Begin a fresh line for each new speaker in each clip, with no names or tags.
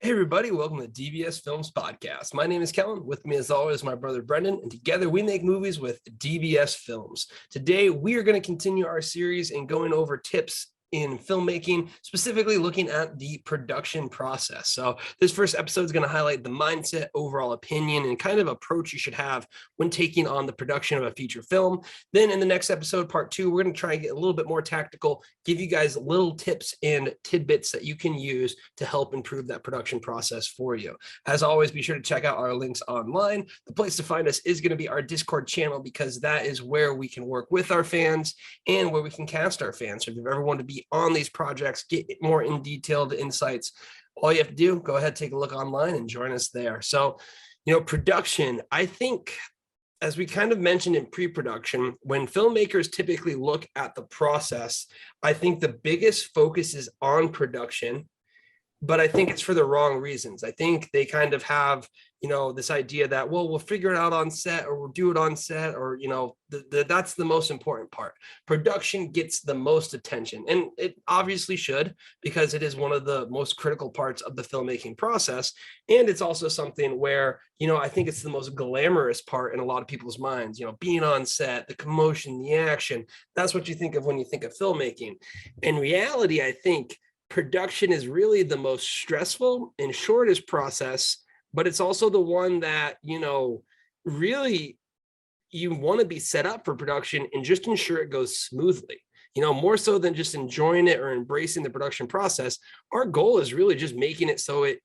Hey everybody, welcome to DBS Films Podcast. My name is Kellen. With me as always, my brother Brendan, and together we make movies with DBS Films. Today, we are going to continue our series and going over tips in filmmaking, specifically looking at the production process. So this first episode is going to highlight the mindset, overall opinion, and kind of approach you should have when taking on the production of a feature film. Then in the next episode, part two, we're going to try and get a little bit more tactical, give you guys little tips and tidbits that you can use to help improve that production process for you. As always, be sure to check out our links online. The place to find us is going to be our Discord channel, because that is where we can work with our fans and where we can cast our fans. So if you've ever wanted to be on these projects, get more in detailed insights, all you have to do, go ahead, take a look online and join us there. So, production, I think, as we kind of mentioned in pre-production, when filmmakers typically look at the process, I think the biggest focus is on production, but I think it's for the wrong reasons. I think they kind of have, this idea that, well, we'll figure it out on set, or we'll do it on set, or, that's the most important part. Production gets the most attention, and it obviously should, because it is one of the most critical parts of the filmmaking process. And it's also something where, I think it's the most glamorous part in a lot of people's minds, being on set, the commotion, the action. That's what you think of when you think of filmmaking. In reality, I think production is really the most stressful and shortest process, but it's also the one that, really you want to be set up for production and just ensure it goes smoothly, more so than just enjoying it or embracing the production process. Our goal is really just making it so it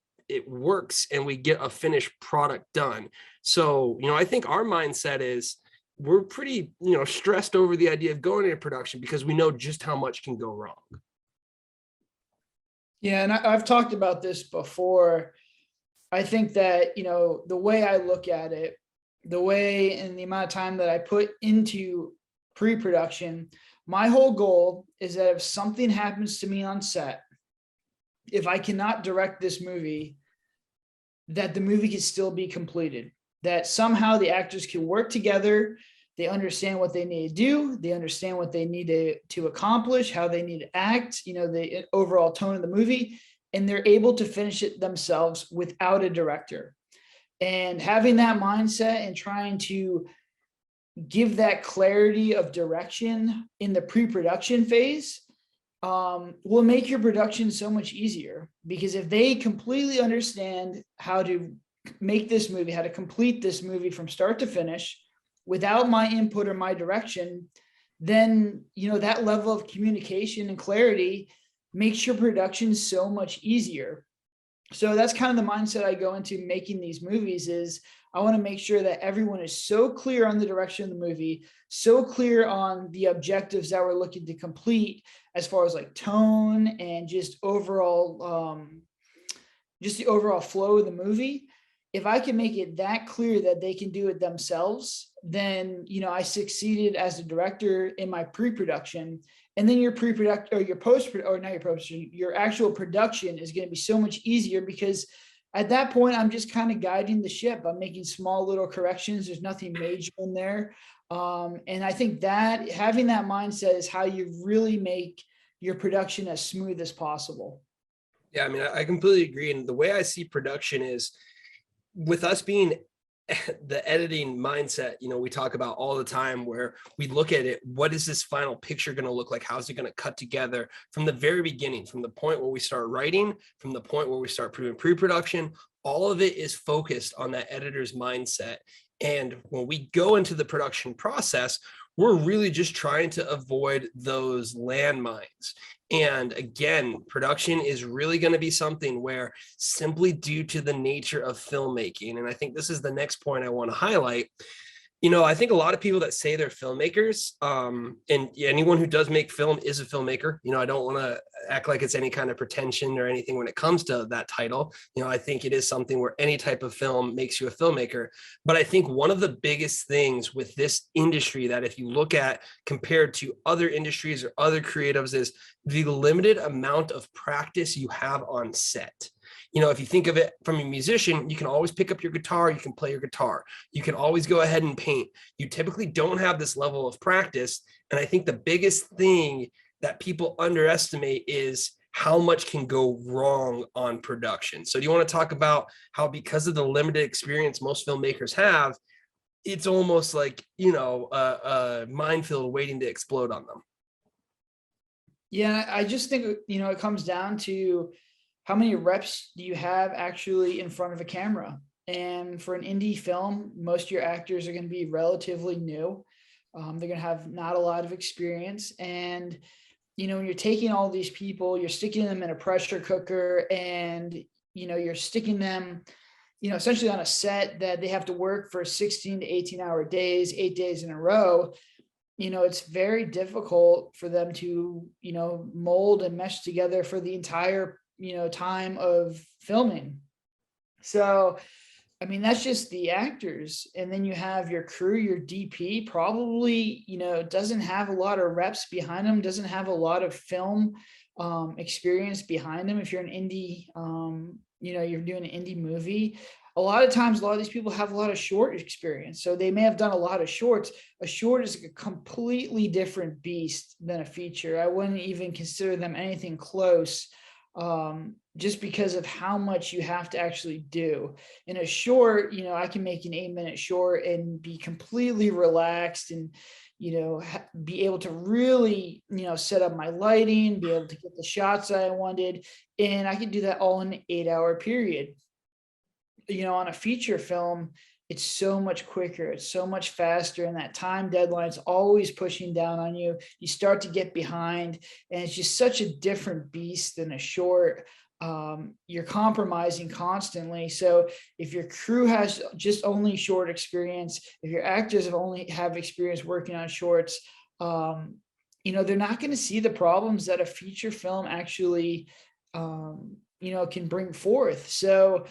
works and we get a finished product done. So, I think our mindset is we're pretty, stressed over the idea of going into production because we know just how much can go wrong.
Yeah, and I've talked about this before. I think that, the way I look at it, the way and the amount of time that I put into pre-production, my whole goal is that if something happens to me on set, if I cannot direct this movie, that the movie can still be completed, that somehow the actors can work together. They understand what they need to do. They understand what they need to accomplish, how they need to act, the overall tone of the movie, and they're able to finish it themselves without a director. And having that mindset and trying to give that clarity of direction in the pre-production phase will make your production so much easier, because if they completely understand how to make this movie, how to complete this movie from start to finish without my input or my direction, then, that level of communication and clarity makes your production so much easier. So that's kind of the mindset I go into making these movies. Is I want to make sure that everyone is so clear on the direction of the movie, so clear on the objectives that we're looking to complete, as far as like tone and just overall, just the overall flow of the movie. If I can make it that clear that they can do it themselves, then, I succeeded as a director in my pre-production. And then your pre-production, or your or not your post-production, your actual production is going to be so much easier, because at that point, I'm just kind of guiding the ship. I'm making small little corrections. There's nothing major in there. And I think that having that mindset is how you really make your production as smooth as possible.
Yeah, I completely agree. And the way I see production is, with us being the editing mindset, we talk about all the time, where we look at it, what is this final picture going to look like? How's it going to cut together from the very beginning, from the point where we start writing, from the point where we start pre-production? All of it is focused on that editor's mindset. And when we go into the production process, we're really just trying to avoid those landmines. And again, production is really going to be something where, simply due to the nature of filmmaking, and I think this is the next point I want to highlight, I think a lot of people that say they're filmmakers, and anyone who does make film is a filmmaker. I don't want to act like it's any kind of pretension or anything when it comes to that title. I think it is something where any type of film makes you a filmmaker. But I think one of the biggest things with this industry, that if you look at compared to other industries or other creatives, is the limited amount of practice you have on set. If you think of it from a musician, you can always pick up your guitar, you can play your guitar, you can always go ahead and paint. You typically don't have this level of practice. And I think the biggest thing that people underestimate is how much can go wrong on production. So do you want to talk about how, because of the limited experience most filmmakers have, it's almost like, a minefield waiting to explode on them?
Yeah, I just think, it comes down to how many reps do you have actually in front of a camera? And for an indie film, most of your actors are going to be relatively new. They're going to have not a lot of experience. And, when you're taking all these people, you're sticking them in a pressure cooker, and, you're sticking them, essentially on a set that they have to work for 16 to 18-hour days, 8 days in a row. It's very difficult for them to, mold and mesh together for the entire, time of filming. So, I mean, that's just the actors. And then you have your crew, your DP probably, doesn't have a lot of reps behind them, doesn't have a lot of film experience behind them. If you're an indie, you're doing an indie movie, a lot of times, a lot of these people have a lot of short experience. So they may have done a lot of shorts. A short is a completely different beast than a feature. I wouldn't even consider them anything close, just because of how much you have to actually do. In a short, I can make an 8-minute short and be completely relaxed and, be able to really, set up my lighting, be able to get the shots that I wanted. And I can do that all in an 8-hour period. On a feature film, it's so much quicker, it's so much faster, and that time deadline is always pushing down on you. You start to get behind, and it's just such a different beast than a short. You're compromising constantly. So if your crew has just only short experience, if your actors have experience working on shorts, they're not going to see the problems that a feature film actually, can bring forth. So,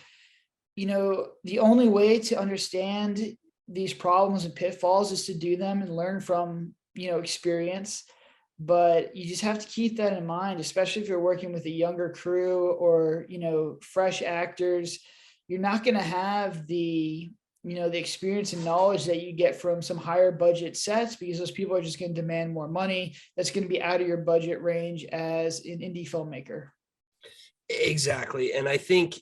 the only way to understand these problems and pitfalls is to do them and learn from, experience. But you just have to keep that in mind, especially if you're working with a younger crew or, fresh actors. You're not going to have the experience and knowledge that you get from some higher budget sets, because those people are just going to demand more money. That's going to be out of your budget range as an indie filmmaker.
Exactly. And I think,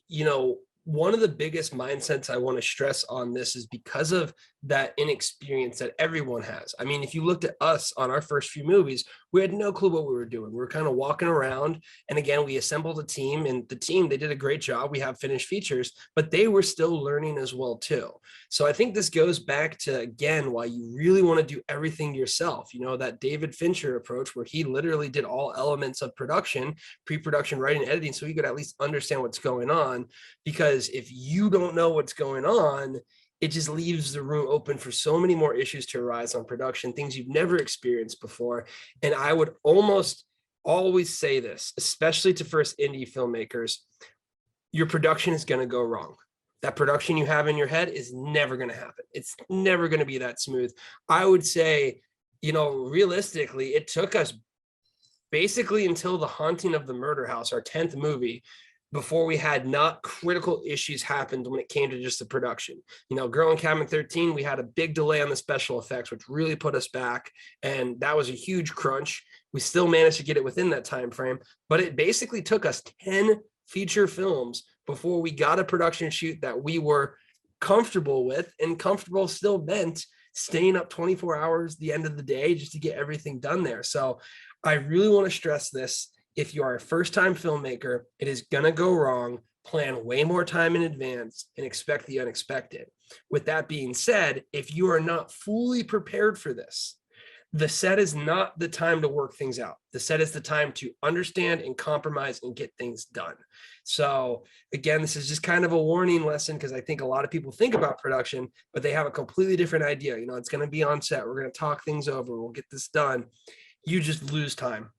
one of the biggest mindsets I want to stress on this is because of that inexperience that everyone has. I mean, if you looked at us on our first few movies, we had no clue what we were doing. We were kind of walking around. And again, we assembled a team, and the team, they did a great job. We have finished features, but they were still learning as well too. So I think this goes back to, again, why you really want to do everything yourself. That David Fincher approach, where he literally did all elements of production, pre-production, writing, editing, so he could at least understand what's going on. Because if you don't know what's going on, it just leaves the room open for so many more issues to arise on production, things you've never experienced before. And I would almost always say this, especially to first indie filmmakers: your production is going to go wrong. That production you have in your head is never going to happen. It's never going to be that smooth. I would say, realistically, it took us basically until The Haunting of the Murder House, our 10th movie, before we had not critical issues happened when it came to just the production. Girl in Cabin 13, we had a big delay on the special effects, which really put us back. And that was a huge crunch. We still managed to get it within that time frame, but it basically took us 10 feature films before we got a production shoot that we were comfortable with, and comfortable still meant staying up 24 hours the end of the day just to get everything done there. So I really want to stress this. If you are a first-time filmmaker, it is going to go wrong. Plan way more time in advance and expect the unexpected. With that being said, if you are not fully prepared for this, the set is not the time to work things out. The set is the time to understand and compromise and get things done. So again, this is just kind of a warning lesson, because I think a lot of people think about production, but they have a completely different idea. It's going to be on set. We're going to talk things over. We'll get this done. You just lose time.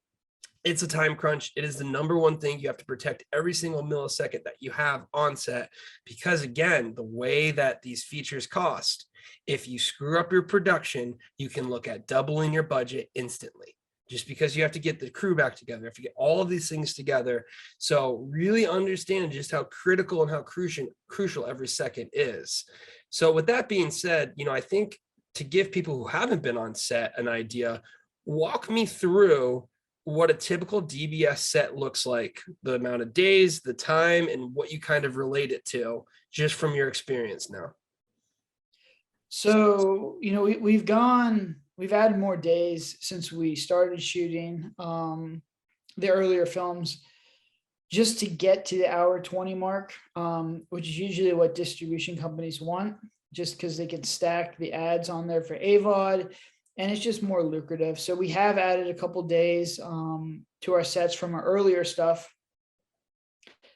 It's a time crunch. It is the number one thing. You have to protect every single millisecond that you have on set, because again, the way that these features cost, if you screw up your production, you can look at doubling your budget instantly, just because you have to get the crew back together, if you get all of these things together. So really understand just how critical and how crucial every second is. So with that being said, I think, to give people who haven't been on set an idea, walk me through what a typical DBS set looks like, the amount of days, the time, and what you kind of relate it to just from your experience now.
So, we've added more days since we started shooting the earlier films just to get to the hour 20 mark, which is usually what distribution companies want, just because they can stack the ads on there for AVOD and it's just more lucrative. So we have added a couple days to our sets from our earlier stuff.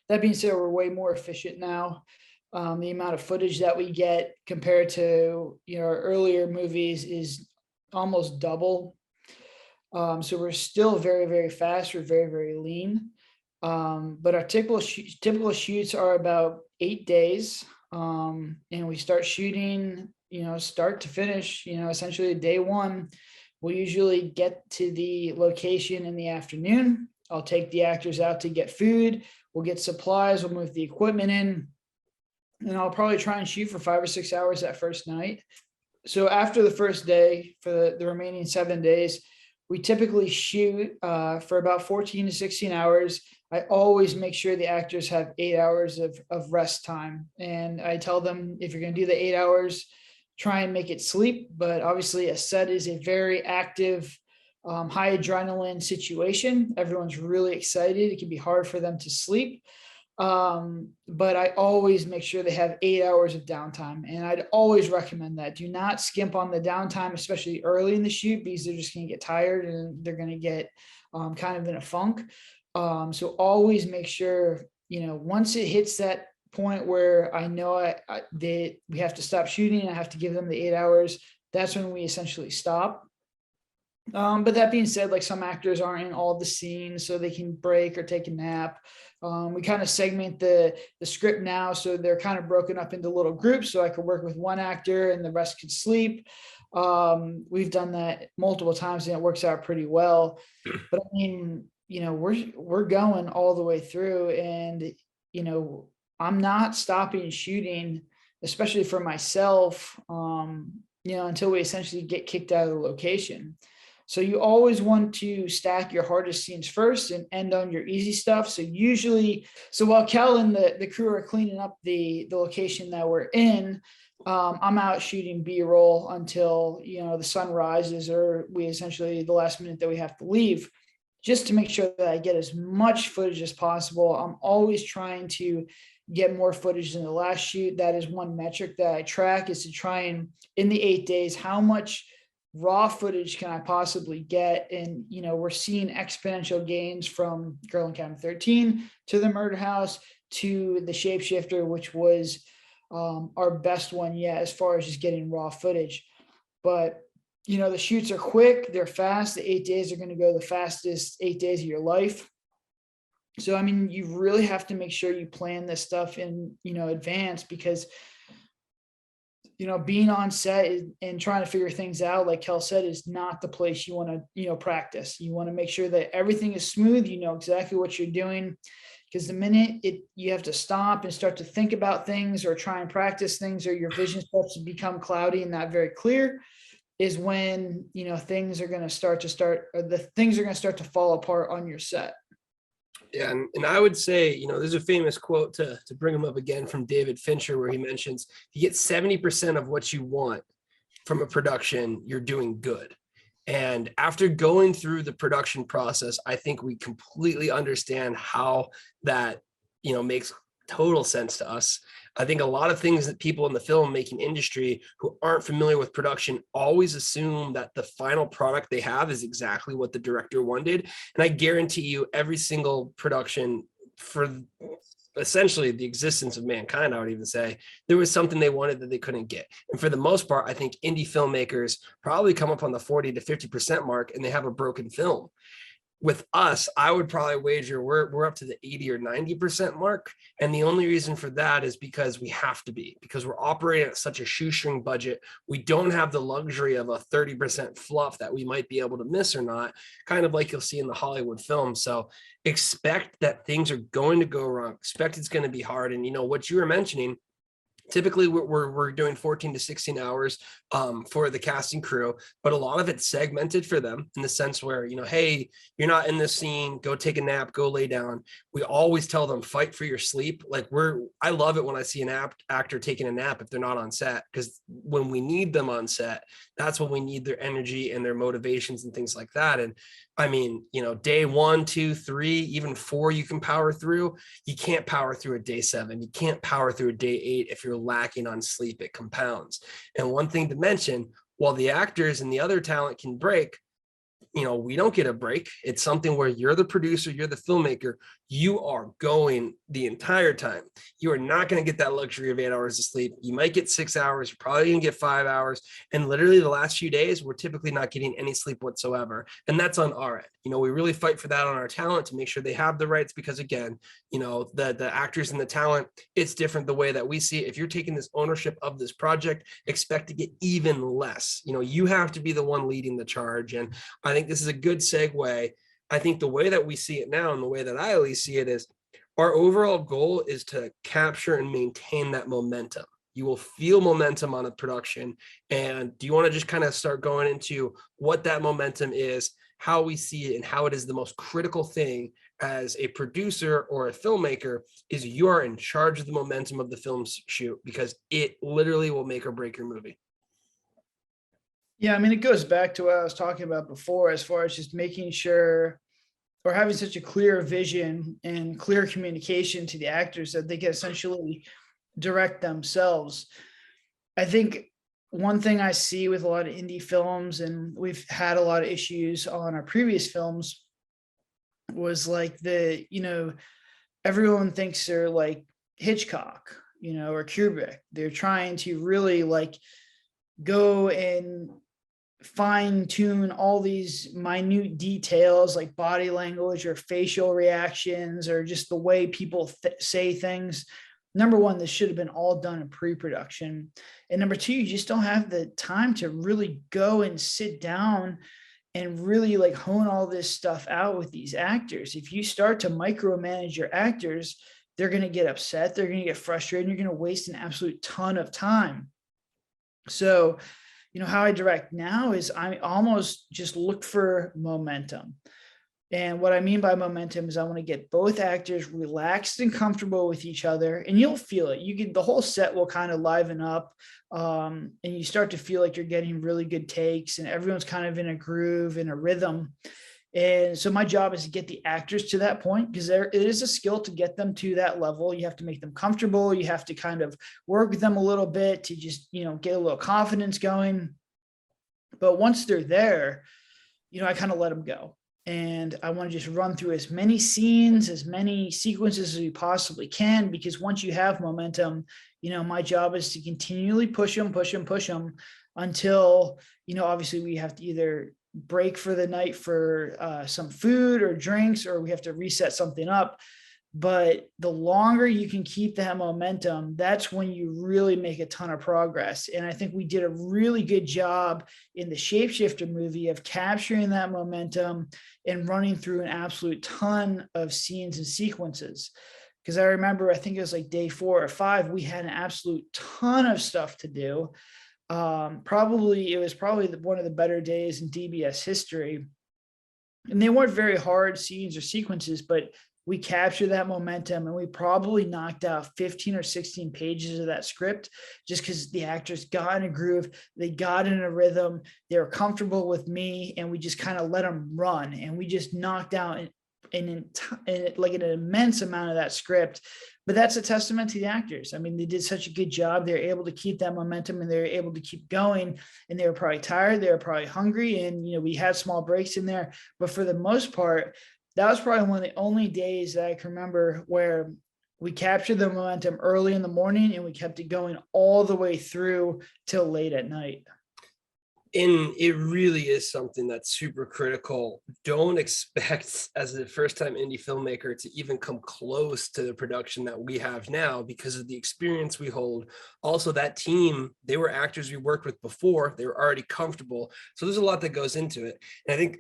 That being said, we're way more efficient now. The amount of footage that we get compared to our earlier movies is almost double. So we're still very, very fast. We're very, very lean. But our typical shoots are about 8 days. And we start shooting, start to finish, essentially day one. We'll usually get to the location in the afternoon. I'll take the actors out to get food. We'll get supplies. We'll move the equipment in. And I'll probably try and shoot for 5 or 6 hours that first night. So after the first day, for the remaining 7 days, we typically shoot for about 14 to 16 hours. I always make sure the actors have 8 hours of rest time. And I tell them, if you're going to do the 8 hours, try and make it sleep. But obviously a set is a very active, high adrenaline situation. Everyone's really excited. It can be hard for them to sleep. But I always make sure they have 8 hours of downtime. And I'd always recommend that. Do not skimp on the downtime, especially early in the shoot, because they're just going to get tired and they're going to get kind of in a funk. So always make sure, once it hits that point where I know we have to stop shooting, I have to give them the 8 hours, that's when we essentially stop. But that being said, like, some actors aren't in all the scenes, so they can break or take a nap. We kind of segment the script now, so they're kind of broken up into little groups, so I could work with one actor and the rest could sleep. We've done that multiple times and it works out pretty well. But I mean, we're going all the way through, and I'm not stopping shooting, especially for myself, until we essentially get kicked out of the location. So you always want to stack your hardest scenes first and end on your easy stuff. So while Kel and the crew are cleaning up the location that we're in, I'm out shooting B-roll until, the sun rises, or the last minute that we have to leave, just to make sure that I get as much footage as possible. I'm always trying to get more footage than the last shoot. That is one metric that I track, is to try and, in the 8 days, how much raw footage can I possibly get? And, we're seeing exponential gains from Girl Encounter 13 to the Murder House to the Shapeshifter, which was our best one yet as far as just getting raw footage. But, the shoots are quick, they're fast. The 8 days are going to go the fastest 8 days of your life. So, I mean, you really have to make sure you plan this stuff in, advance, because being on set and trying to figure things out, like Kel said, is not the place you want to, practice. You want to make sure that everything is smooth, exactly what you're doing, because the minute you have to stop and start to think about things or try and practice things, or your vision starts to become cloudy and not very clear, is when, things are going to start to fall apart on your set.
Yeah, and I would say, there's a famous quote to bring him up again from David Fincher, where he mentions, you get 70% of what you want from a production, you're doing good. And after going through the production process, I think we completely understand how that, makes total sense to us. I think a lot of things that people in the filmmaking industry who aren't familiar with production always assume that the final product they have is exactly what the director wanted. And I guarantee you, every single production for essentially the existence of mankind, I would even say, there was something they wanted that they couldn't get. And for the most part, I think indie filmmakers probably come up on the 40 to 50% mark and they have a broken film. With us, I would probably wager we're up to the 80 or 90% mark. And the only reason for that is because we have to be, because we're operating at such a shoestring budget. We don't have the luxury of a 30% fluff that we might be able to miss or not, kind of like you'll see in the Hollywood film. So expect that things are going to go wrong. Expect it's going to be hard. And what you were mentioning, Typically we're doing 14 to 16 hours for the casting crew, but a lot of it's segmented for them in the sense where, hey, you're not in this scene, go take a nap, go lay down. We always tell them fight for your sleep. Like I love it when I see an actor taking a nap if they're not on set, because when we need them on set, that's when we need their energy and their motivations and things like that. And I mean, day 1, 2, 3, even 4, you can power through. You can't power through a day 7. You can't power through a day 8 if you're lacking on sleep. It compounds. And one thing to mention, while the actors and the other talent can break, we don't get a break. It's something where you're the producer, you're the filmmaker, you are going the entire time. You are not going to get that luxury of 8 hours of sleep. You might get 6 hours, you're probably going to get 5 hours. And literally the last few days, we're typically not getting any sleep whatsoever. And that's on our end. We really fight for that on our talent to make sure they have the rights, because again, the actors and the talent, it's different the way that we see it. If you're taking this ownership of this project, expect to get even less. You have to be the one leading the charge. And I think this is a good segue. I think the way that we see it now, and the way that I at least see it, is our overall goal is to capture and maintain that momentum. You will feel momentum on a production. And do you want to just kind of start going into what that momentum is, how we see it, and how it is the most critical thing as a producer or a filmmaker? Is you are in charge of the momentum of the film shoot, because it literally will make or break your movie.
Yeah, I mean, it goes back to what I was talking about before, as far as just making sure, or having such a clear vision and clear communication to the actors that they can essentially direct themselves. I think one thing I see with a lot of indie films, and we've had a lot of issues on our previous films, was like everyone thinks they're like Hitchcock, or Kubrick. They're trying to really like go and fine tune all these minute details like body language or facial reactions or just the way people say things. Number one, this should have been all done in pre-production. And number two, you just don't have the time to really go and sit down and really like hone all this stuff out with these actors. If you start to micromanage your actors, they're going to get upset. They're going to get frustrated. And you're going to waste an absolute ton of time. So, how I direct now is I almost just look for momentum. And what I mean by momentum is I want to get both actors relaxed and comfortable with each other, and you'll feel it. The whole set will kind of liven up, and you start to feel like you're getting really good takes, and everyone's kind of in a groove, in a rhythm. And so my job is to get the actors to that point, because it is a skill to get them to that level. You have to make them comfortable. You have to kind of work with them a little bit to just, get a little confidence going. But once they're there, I kind of let them go. And I want to just run through as many scenes, as many sequences as we possibly can, because once you have momentum, my job is to continually push them until, obviously we have to either break for the night for some food or drinks, or we have to reset something up. But the longer you can keep that momentum, that's when you really make a ton of progress. And I think we did a really good job in the Shapeshifter movie of capturing that momentum and running through an absolute ton of scenes and sequences. Because I remember, I think it was like day 4 or 5, we had an absolute ton of stuff to do. It was probably one of the better days in DBS history. And they weren't very hard scenes or sequences, but we captured that momentum, and we probably knocked out 15 or 16 pages of that script, just because the actors got in a groove, they got in a rhythm, they were comfortable with me, and we just kind of let them run, and we just knocked out an immense amount of that script. But that's a testament to the actors. I mean, they did such a good job. They're able to keep that momentum, and they're able to keep going. And they were probably tired. They were probably hungry. And, we had small breaks in there. But for the most part, that was probably one of the only days that I can remember where we captured the momentum early in the morning, and we kept it going all the way through till late at night.
And it really is something that's super critical. Don't expect, as a first-time indie filmmaker, to even come close to the production that we have now, because of the experience we hold. Also, that team, they were actors we worked with before. They were already comfortable. So there's a lot that goes into it. And I think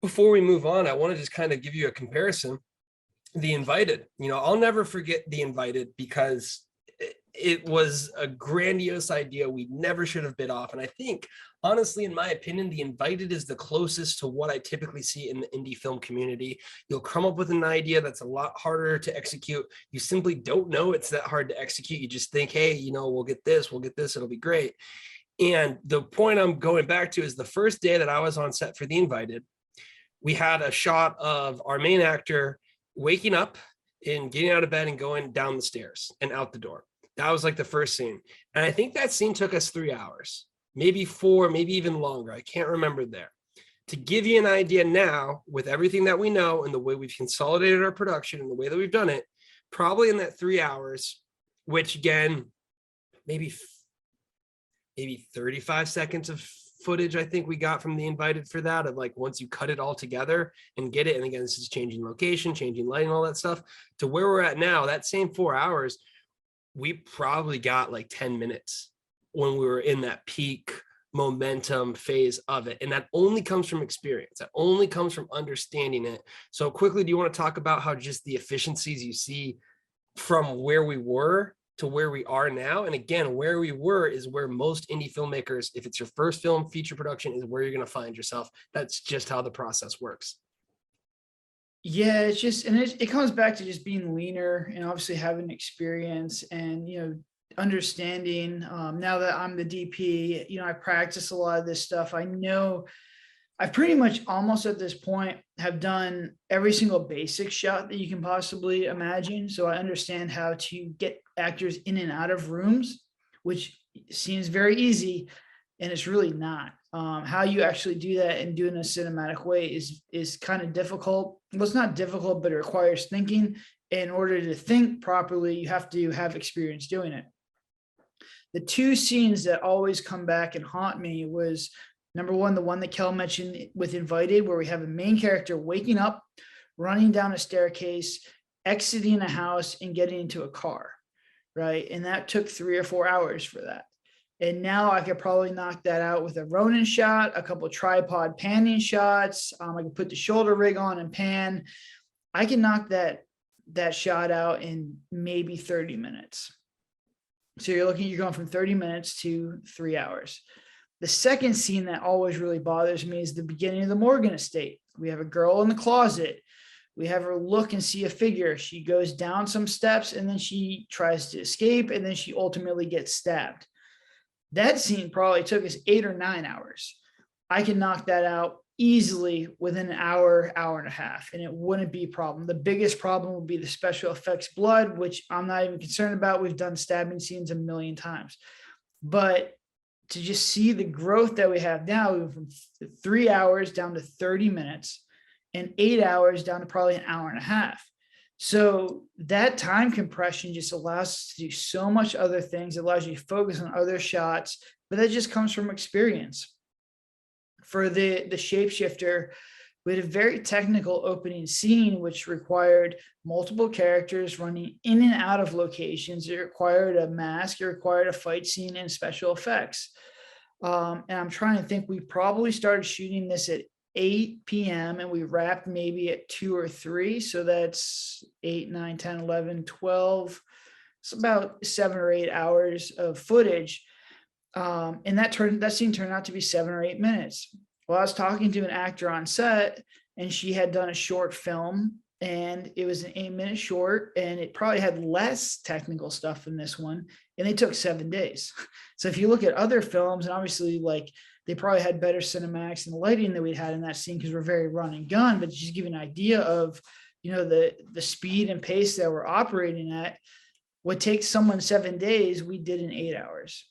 before we move on, I want to just kind of give you a comparison. The Invited, I'll never forget The Invited, because it was a grandiose idea we never should have bit off. And I think, honestly, in my opinion, The Invited is the closest to what I typically see in the indie film community. You'll come up with an idea that's a lot harder to execute. You simply don't know it's that hard to execute. You just think, hey, we'll get this, it'll be great. And the point I'm going back to is the first day that I was on set for The Invited, we had a shot of our main actor waking up and getting out of bed and going down the stairs and out the door. That was like the first scene. And I think that scene took us 3 hours, maybe 4, maybe even longer. I can't remember there. To give you an idea now, with everything that we know and the way we've consolidated our production and the way that we've done it, probably in that 3 hours, which again, maybe 35 seconds of footage I think we got from The Invited for that, of like once you cut it all together and get it. And again, this is changing location, changing lighting, all that stuff, to where we're at now. That same 4 hours, we probably got like 10 minutes when we were in that peak momentum phase of it. And that only comes from experience. That only comes from understanding it. So quickly, do you want to talk about how just the efficiencies you see from where we were to where we are now? And again, where we were is where most indie filmmakers, if it's your first film feature production, is where you're going to find yourself. That's just how the process works.
Yeah, it's just, and it comes back to just being leaner and obviously having experience and, understanding. Now that I'm the DP, I practice a lot of this stuff. I know I pretty much almost at this point have done every single basic shot that you can possibly imagine. So I understand how to get actors in and out of rooms, which seems very easy, and it's really not. How you actually do that and do it in a cinematic way is kind of difficult. Well, it's not difficult, but it requires thinking. In order to think properly, you have to have experience doing it. The two scenes that always come back and haunt me was, number one, the one that Kel mentioned with Invited, where we have a main character waking up, running down a staircase, exiting a house, and getting into a car, right? And that took 3 or 4 hours for that. And now I could probably knock that out with a Ronin shot, a couple of tripod panning shots. I could put the shoulder rig on and pan. I can knock that shot out in maybe 30 minutes. So you're going from 30 minutes to 3 hours. The second scene that always really bothers me is the beginning of the Morgan estate. We have a girl in the closet. We have her look and see a figure. She goes down some steps and then she tries to escape, and then she ultimately gets stabbed. That scene probably took us 8 or 9 hours. I can knock that out easily within an hour, hour and a half, and it wouldn't be a problem. The biggest problem would be the special effects blood, which I'm not even concerned about. We've done stabbing scenes a million times. But to just see the growth that we have now, we went from 3 hours down to 30 minutes and 8 hours down to probably an hour and a half. So that time compression just allows us to do so much other things. It allows you to focus on other shots, but that just comes from experience. For the shapeshifter, we had a very technical opening scene, which required multiple characters running in and out of locations. It required a mask, it required a fight scene, and special effects. And I'm trying to think, we probably started shooting this at 8 p.m. and we wrapped maybe at 2 or 3. So that's 8, 9, 10, 11, 12. It's about 7 or 8 hours of footage. And that scene turned out to be 7 or 8 minutes. Well, I was talking to an actor on set, and she had done a short film, and it was an 8-minute short, and it probably had less technical stuff than this one, and they took 7 days. So if you look at other films, and obviously like they probably had better cinematics and lighting that we'd had in that scene because we're very run and gun, but just give you an idea of, the speed and pace that we're operating at. What takes someone 7 days, we did in 8 hours.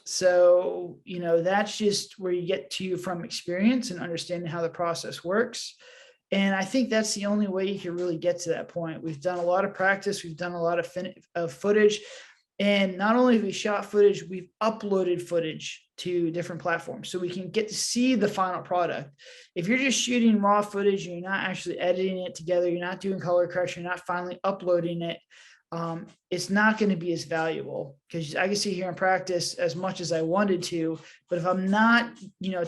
So, that's just where you get to from experience and understanding how the process works. And I think that's the only way you can really get to that point. We've done a lot of practice. We've done a lot of footage. And not only have we shot footage, we've uploaded footage to different platforms so we can get to see the final product. If you're just shooting raw footage and you're not actually editing it together, you're not doing color correction, you're not finally uploading it, it's not going to be as valuable, because I can sit here and practice as much as I wanted to, but if I'm not,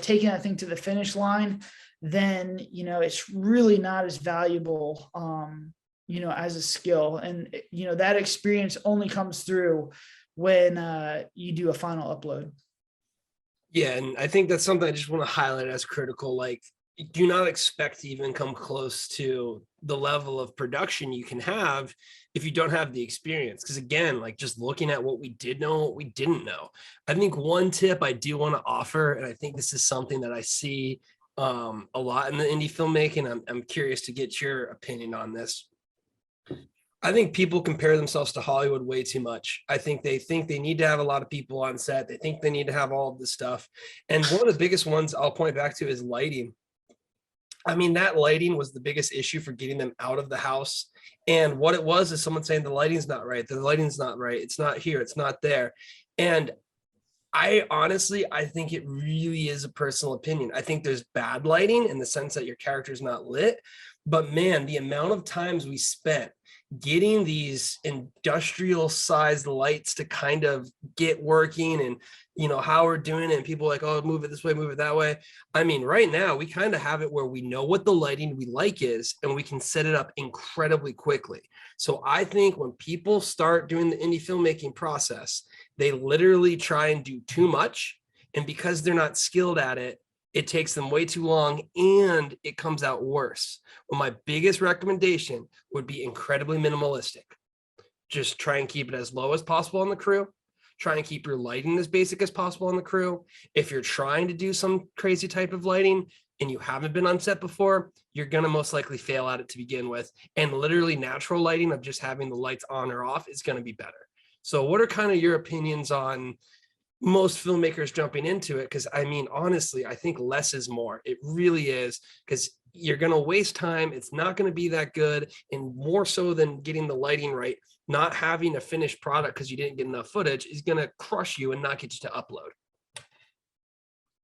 taking that thing to the finish line, then, it's really not as valuable, as a skill. And, that experience only comes through when you do a final upload.
Yeah, and I think that's something I just want to highlight as critical. Like, do not expect to even come close to the level of production you can have if you don't have the experience. Because again, like just looking at what we did know, what we didn't know. I think one tip I do want to offer, and I think this is something that I see a lot in the indie filmmaking. I'm curious to get your opinion on this. I think people compare themselves to Hollywood way too much. I think they need to have a lot of people on set. They think they need to have all of this stuff. And one of the biggest ones I'll point back to is lighting. I mean, that lighting was the biggest issue for getting them out of the house. And what it was is someone saying the lighting's not right. The lighting's not right. It's not here. It's not there. And I honestly, I think it really is a personal opinion. I think there's bad lighting in the sense that your character's not lit. But man, the amount of times we spent getting these industrial sized lights to kind of get working, and how we're doing it, and people are like, oh, move it this way, move it that way. I mean, right now we kind of have it where we know what the lighting we like is, and we can set it up incredibly quickly. So I think when people start doing the indie filmmaking process, they literally try and do too much, and because they're not skilled at it, it takes them way too long and it comes out worse. Well, my biggest recommendation would be incredibly minimalistic. Just try and keep it as low as possible on the crew. Try and keep your lighting as basic as possible on the crew. If you're trying to do some crazy type of lighting and you haven't been on set before, you're going to most likely fail at it to begin with. And literally natural lighting of just having the lights on or off is going to be better. So what are kind of your opinions on most filmmakers jumping into it? Because I mean, honestly, I think less is more. It really is, because you're going to waste time. It's not going to be that good. And more so than getting the lighting right, not having a finished product because you didn't get enough footage is going to crush you and not get you to upload.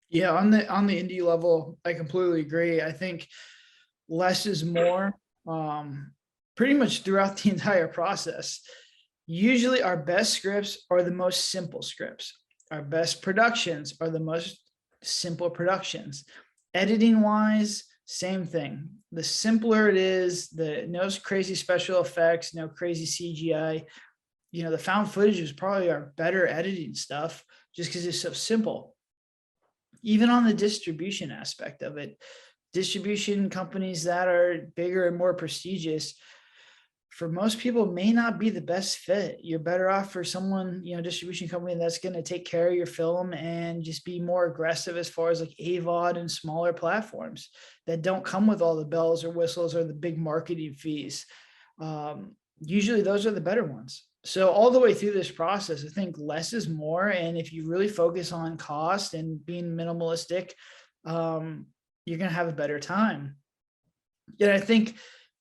Yeah, on the indie level, I completely agree. I think less is more, pretty much throughout the entire process. Usually our best scripts are the most simple scripts. Our best productions are the most simple productions. Editing wise, same thing. The simpler it is, the no crazy special effects, no crazy CGI. The found footage is probably our better editing stuff just because it's so simple. Even on the distribution aspect of it, distribution companies that are bigger and more prestigious, for most people may not be the best fit. You're better off for someone, distribution company that's going to take care of your film and just be more aggressive as far as like AVOD and smaller platforms that don't come with all the bells or whistles or the big marketing fees. Usually those are the better ones. So all the way through this process, I think less is more. And if you really focus on cost and being minimalistic, you're going to have a better time. And I think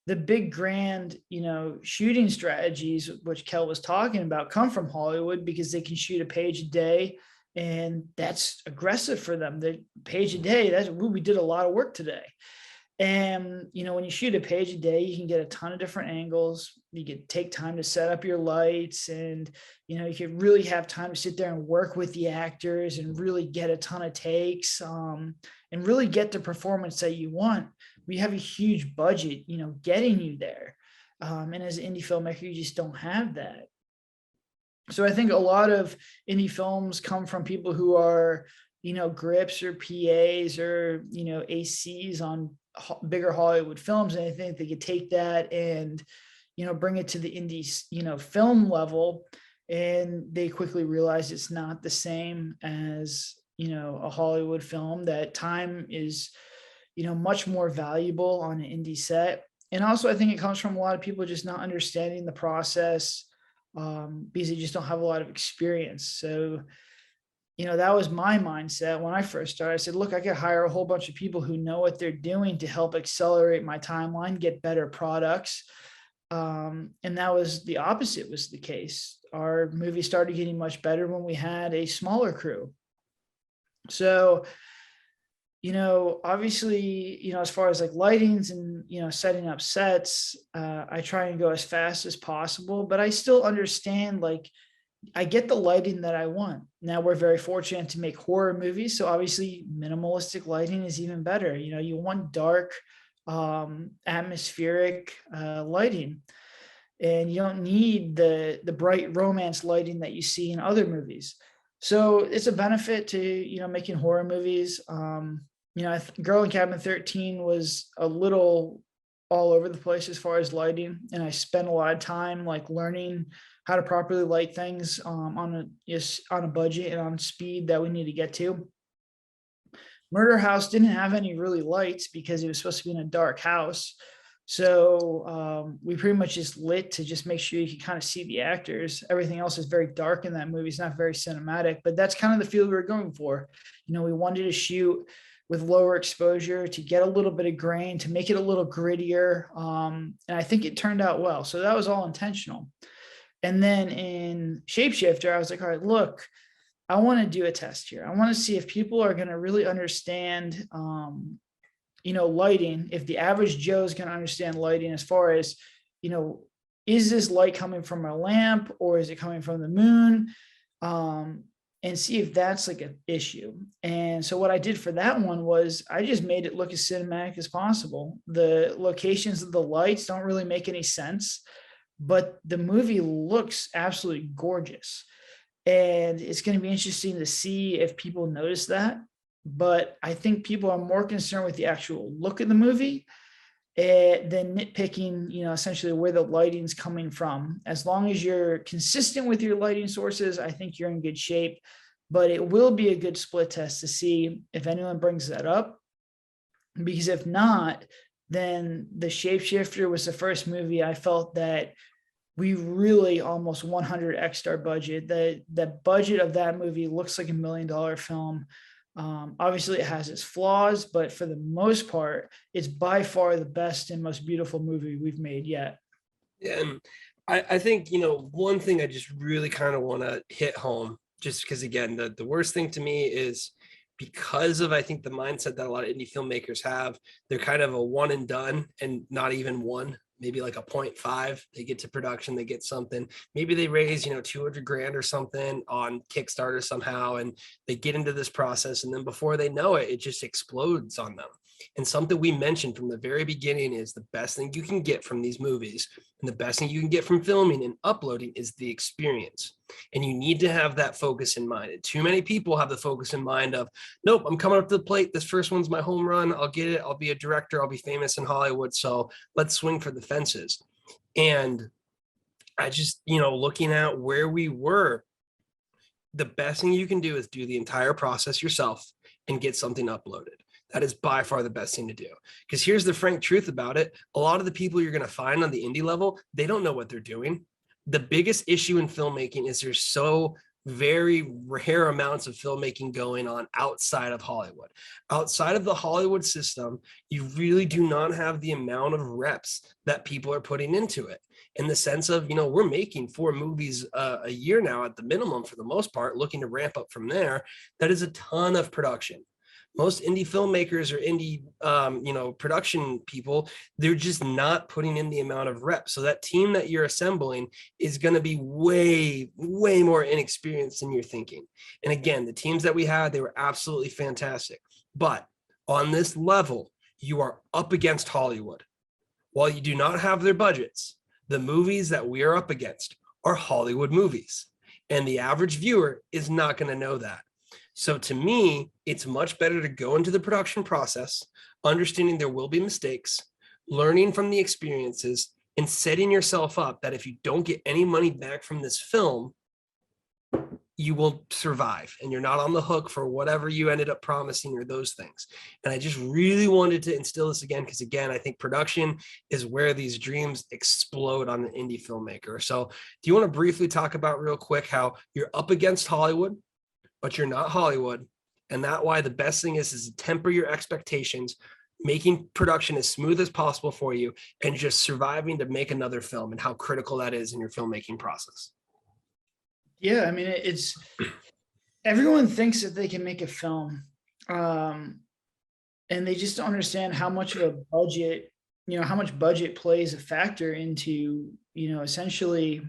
the big grand, shooting strategies, which Kel was talking about, come from Hollywood because they can shoot a page a day, and that's aggressive for them. The page a day, that's, we did a lot of work today. And, when you shoot a page a day, you can get a ton of different angles. You can take time to set up your lights, and, you can really have time to sit there and work with the actors and really get a ton of takes, and really get the performance that you want. We have a huge budget, getting you there. And as an indie filmmaker, you just don't have that. So I think a lot of indie films come from people who are, grips or PAs or, ACs on bigger Hollywood films. And I think they could take that and, bring it to the indie, film level. And they quickly realize it's not the same as, a Hollywood film. That time is, much more valuable on an indie set. And also I think it comes from a lot of people just not understanding the process, because they just don't have a lot of experience. So, that was my mindset when I first started. I said, look, I could hire a whole bunch of people who know what they're doing to help accelerate my timeline, get better products. And that was the opposite was the case. Our movie started getting much better when we had a smaller crew. So, obviously, as far as like lightings and, setting up sets, I try and go as fast as possible, but I still understand, like, I get the lighting that I want. Now we're very fortunate to make horror movies. So obviously minimalistic lighting is even better. You want dark, atmospheric lighting. and you don't need the bright romance lighting that you see in other movies. So it's a benefit to, making horror movies. Girl in Cabin 13 was a little all over the place as far as lighting, and I spent a lot of time like learning how to properly light things on a budget and on speed that we need to get to. Murder House didn't have any really lights because it was supposed to be in a dark house. So we pretty much just lit to just make sure you can kind of see the actors. Everything else is very dark in that movie. It's not very cinematic, but that's kind of the feel we were going for. We wanted to shoot with lower exposure to get a little bit of grain, to make it a little grittier. And I think it turned out well. So that was all intentional. And then in Shapeshifter, I was like, all right, look, I want to do a test here. I want to see if people are going to really understand, lighting, if the average Joe is going to understand lighting as far as, is this light coming from a lamp or is it coming from the moon? And see if that's like an issue. And so what I did for that one was I just made it look as cinematic as possible. The locations of the lights don't really make any sense, but the movie looks absolutely gorgeous. And it's going to be interesting to see if people notice that. But I think people are more concerned with the actual look of the movie than nitpicking, essentially where the lighting's coming from. As long as you're consistent with your lighting sources, I think you're in good shape. But it will be a good split test to see if anyone brings that up. Because if not, then The Shapeshifter was the first movie I felt that we really almost 100x'd our budget. The budget of that movie looks like $1 million film. Obviously, it has its flaws, but for the most part, it's by far the best and most beautiful movie we've made yet.
Yeah, and I think, one thing I just really kind of want to hit home, just because, again, the worst thing to me is because of, I think, the mindset that a lot of indie filmmakers have. They're kind of a one and done and not even one, maybe like a 0.5. They get to production, they get something, maybe they raise 200 grand or something on Kickstarter somehow, and they get into this process, and then before they know it, it just explodes on them. And something we mentioned from the very beginning is the best thing you can get from these movies and the best thing you can get from filming and uploading is the experience. And you need to have that focus in mind. And too many people have the focus in mind of, nope, I'm coming up to the plate. This first one's my home run. I'll get it. I'll be a director. I'll be famous in Hollywood. So let's swing for the fences. And I just, looking at where we were, the best thing you can do is do the entire process yourself and get something uploaded. That is by far the best thing to do. Because here's the frank truth about it. A lot of the people you're going to find on the indie level, they don't know what they're doing. The biggest issue in filmmaking is there's so very rare amounts of filmmaking going on outside of Hollywood. Outside of the Hollywood system, you really do not have the amount of reps that people are putting into it. In the sense of, we're making 4 movies a year now at the minimum for the most part, looking to ramp up from there. That is a ton of production. Most indie filmmakers or indie, production people, they're just not putting in the amount of reps. So that team that you're assembling is going to be way, way more inexperienced than you're thinking. And again, the teams that we had, they were absolutely fantastic. But on this level, you are up against Hollywood. While you do not have their budgets, the movies that we are up against are Hollywood movies. And the average viewer is not going to know that. So to me, it's much better to go into the production process, understanding there will be mistakes, learning from the experiences, and setting yourself up that if you don't get any money back from this film, you will survive and you're not on the hook for whatever you ended up promising or those things. And I just really wanted to instill this again, because again, I think production is where these dreams explode on an indie filmmaker. So do you want to briefly talk about real quick how you're up against Hollywood, but you're not Hollywood, and that why the best thing is to temper your expectations, making production as smooth as possible for you, and just surviving to make another film, and how critical that is in your filmmaking process?
Yeah, I mean, it's everyone thinks that they can make a film, and they just don't understand how much of a budget, how much budget plays a factor into, essentially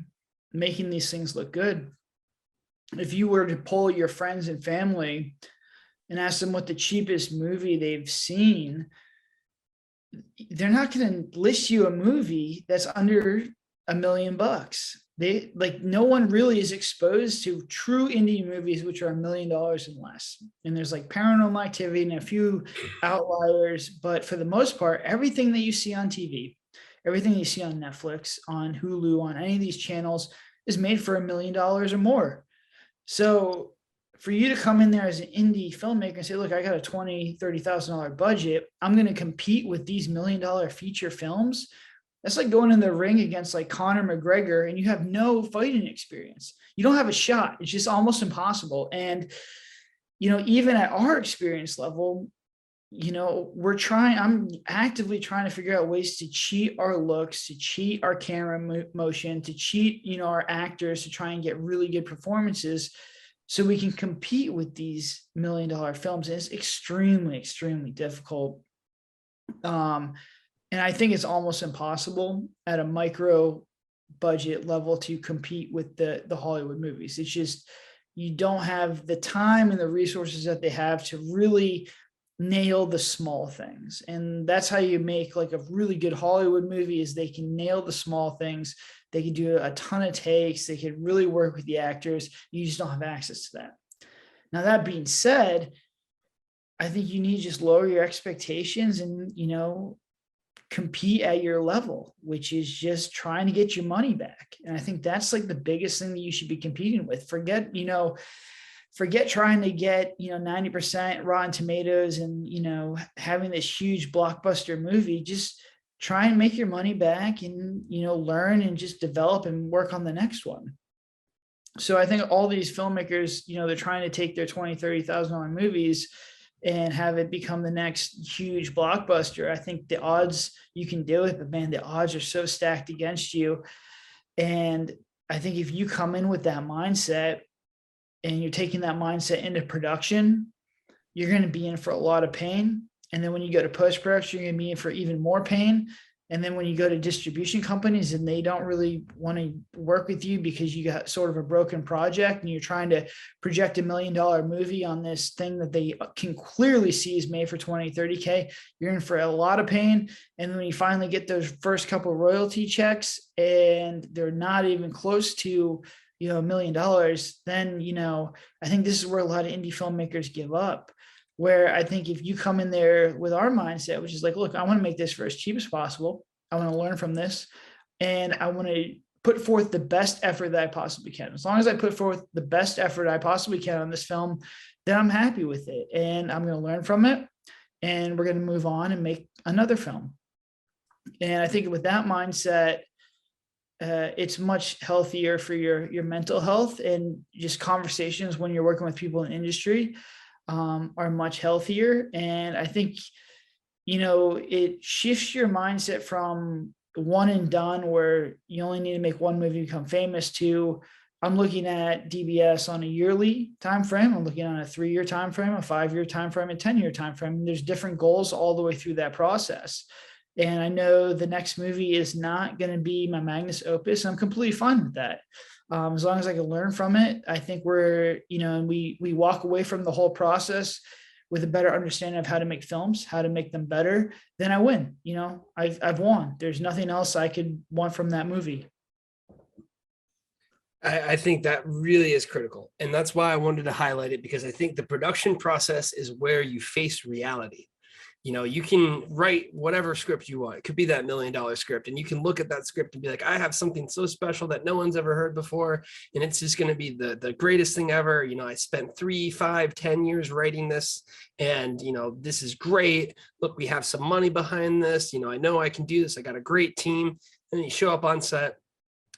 making these things look good. If you were to poll your friends and family and ask them what the cheapest movie they've seen, they're not going to list you a movie that's under $1 million. They like no one really is exposed to true indie movies, which are $1 million and less. And there's like Paranormal Activity and a few outliers, but for the most part, everything that you see on TV, everything you see on Netflix, on Hulu, on any of these channels is made for $1 million or more. So for you to come in there as an indie filmmaker and say, look, I got a $20,000, $30,000 budget. I'm going to compete with these $1 million feature films. That's like going in the ring against like Conor McGregor and you have no fighting experience. You don't have a shot. It's just almost impossible. And, even at our experience level, I'm actively trying to figure out ways to cheat our looks, to cheat our camera motion, to cheat, our actors to try and get really good performances so we can compete with these $1 million films. And it's extremely, extremely difficult. And I think it's almost impossible at a micro budget level to compete with the Hollywood movies. It's just, you don't have the time and the resources that they have to really nail the small things. And that's how you make like a really good Hollywood movie, is they can nail the small things. They can do a ton of takes. They can really work with the actors. You just don't have access to that. Now, that being said, I think you need to just lower your expectations and, compete at your level, which is just trying to get your money back. And I think that's like the biggest thing that you should be competing with. Forget trying to get, 90% Rotten Tomatoes and, having this huge blockbuster movie. Just try and make your money back and, learn and just develop and work on the next one. So I think all these filmmakers, they're trying to take their $20,000, $30,000 movies and have it become the next huge blockbuster. I think the odds, you can do it, but man, the odds are so stacked against you. And I think if you come in with that mindset and you're taking that mindset into production, you're going to be in for a lot of pain. And then when you go to post-production, you're going to be in for even more pain. And then when you go to distribution companies and they don't really want to work with you because you got sort of a broken project and you're trying to project $1 million movie on this thing that they can clearly see is made for 20, 30K, you're in for a lot of pain. And then when you finally get those first couple of royalty checks and they're not even close to, $1 million, then, I think this is where a lot of indie filmmakers give up. Where I think if you come in there with our mindset, which is like, look, I want to make this for as cheap as possible. I want to learn from this. And I want to put forth the best effort that I possibly can. As long as I put forth the best effort I possibly can on this film, then I'm happy with it. And I'm going to learn from it. And we're going to move on and make another film. And I think with that mindset, it's much healthier for your mental health, and just conversations when you're working with people in industry are much healthier. And I think, it shifts your mindset from one and done, where you only need to make one movie to become famous, to I'm looking at DBS on a yearly time frame. I'm looking on a 3-year time frame, a 5-year time frame, a 10-year time frame. There's different goals all the way through that process. And I know the next movie is not going to be my magnus opus. I'm completely fine with that. As long as I can learn from it, I think we walk away from the whole process with a better understanding of how to make films, how to make them better, then I win. I've won. There's nothing else I could want from that movie.
I think that really is critical. And that's why I wanted to highlight it, because I think the production process is where you face reality. You can write whatever script you want. It could be that $1 million script, and you can look at that script and be like, I have something so special that no one's ever heard before, and it's just going to be the greatest thing ever. I spent 3, 5, 10 years writing this, and this is great. Look, we have some money behind this. I know I can do this. I got a great team. And then you show up on set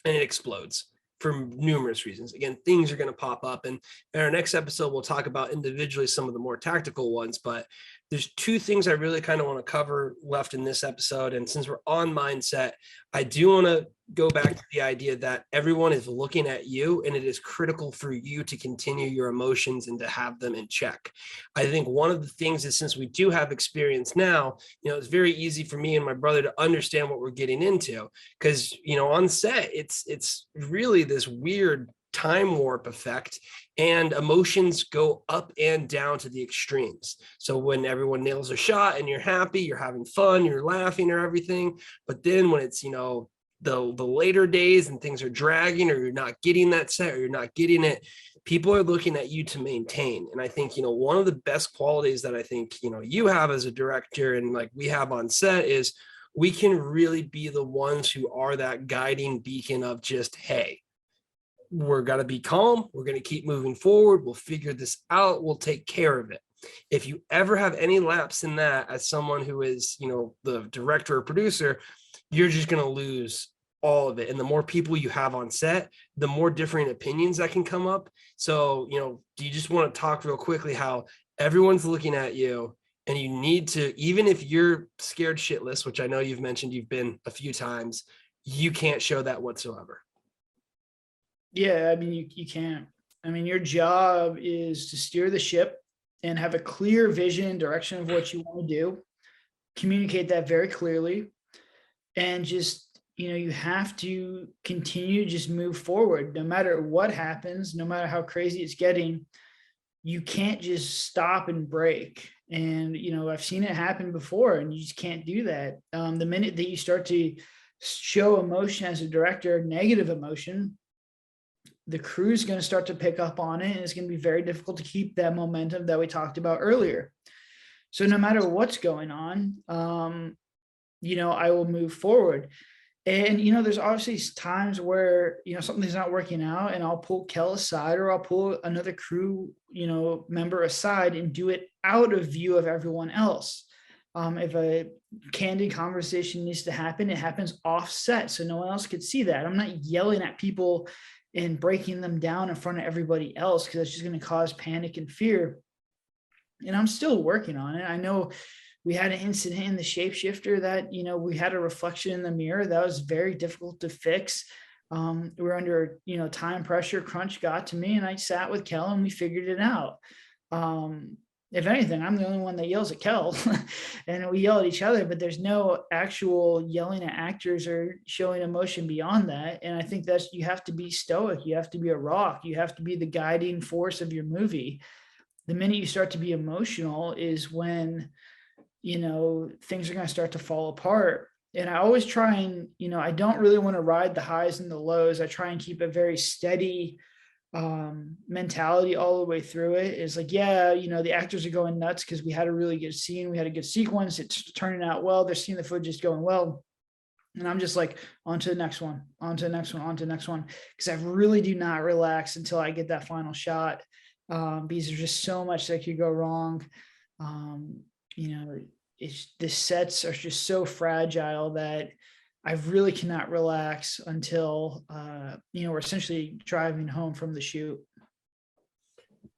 and it explodes for numerous reasons. Again, things are going to pop up, and in our next episode, we'll talk about individually some of the more tactical ones, but there's 2 things I really kind of want to cover left in this episode. And since we're on mindset, I do want to go back to the idea that everyone is looking at you, and it is critical for you to continue your emotions and to have them in check. I think one of the things is, since we do have experience now, it's very easy for me and my brother to understand what we're getting into, because, on set, it's really this weird time warp effect, and emotions go up and down to the extremes. So when everyone nails a shot and you're happy, you're having fun, you're laughing or everything, but then when it's the later days and things are dragging, or you're not getting that set, or you're not getting it, people are looking at you to maintain. And I think, one of the best qualities that I think, you have as a director and like we have on set is we can really be the ones who are that guiding beacon of just, hey, we're going to be calm. We're going to keep moving forward. We'll figure this out. We'll take care of it. If you ever have any lapse in that as someone who is, the director or producer, you're just going to lose all of it. And the more people you have on set, the more different opinions that can come up. So, do you just want to talk real quickly how everyone's looking at you, and you need to, even if you're scared shitless, which I know you've mentioned you've been a few times, you can't show that whatsoever.
Yeah, I mean, you can't. I mean, your job is to steer the ship and have a clear vision, direction of what you want to do, communicate that very clearly, and just, you have to continue to just move forward no matter what happens, no matter how crazy it's getting. You can't just stop and break. And, I've seen it happen before, and you just can't do that. The minute that you start to show emotion as a director, negative emotion, the crew's going to start to pick up on it, and it's going to be very difficult to keep that momentum that we talked about earlier. So no matter what's going on, I will move forward. And, there's obviously times where, something's not working out, and I'll pull Kel aside, or I'll pull another crew, member aside and do it out of view of everyone else. If a candid conversation needs to happen, it happens offset, so no one else could see that. I'm not yelling at people and breaking them down in front of everybody else, because that's just going to cause panic and fear. And I'm still working on it. I know we had an incident in the shapeshifter that, we had a reflection in the mirror that was very difficult to fix. We're under, time pressure, crunch got to me, and I sat with Kel and we figured it out. If anything, I'm the only one that yells at Kel and we yell at each other, but there's no actual yelling at actors or showing emotion beyond that. And I think you have to be stoic. You have to be a rock. You have to be the guiding force of your movie. The minute you start to be emotional is when, things are going to start to fall apart. And I always try and, I don't really want to ride the highs and the lows. I try and keep a very steady mentality all the way through it. Is like, yeah, the actors are going nuts because we had a really good scene. We had a good sequence. It's turning out well. They're seeing the footage is going well. And I'm just like, on to the next one, on to the next one, on to the next one. Because I really do not relax until I get that final shot. Because there's just so much that could go wrong. The sets are just so fragile that I really cannot relax until, we're essentially driving home from the shoot.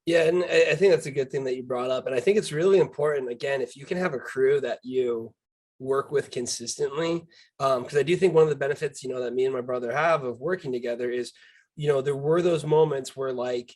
Yeah, and I think that's a good thing that you brought up. And I think it's really important, again, if you can have a crew that you work with consistently, because I do think one of the benefits, that me and my brother have of working together is, there were those moments where like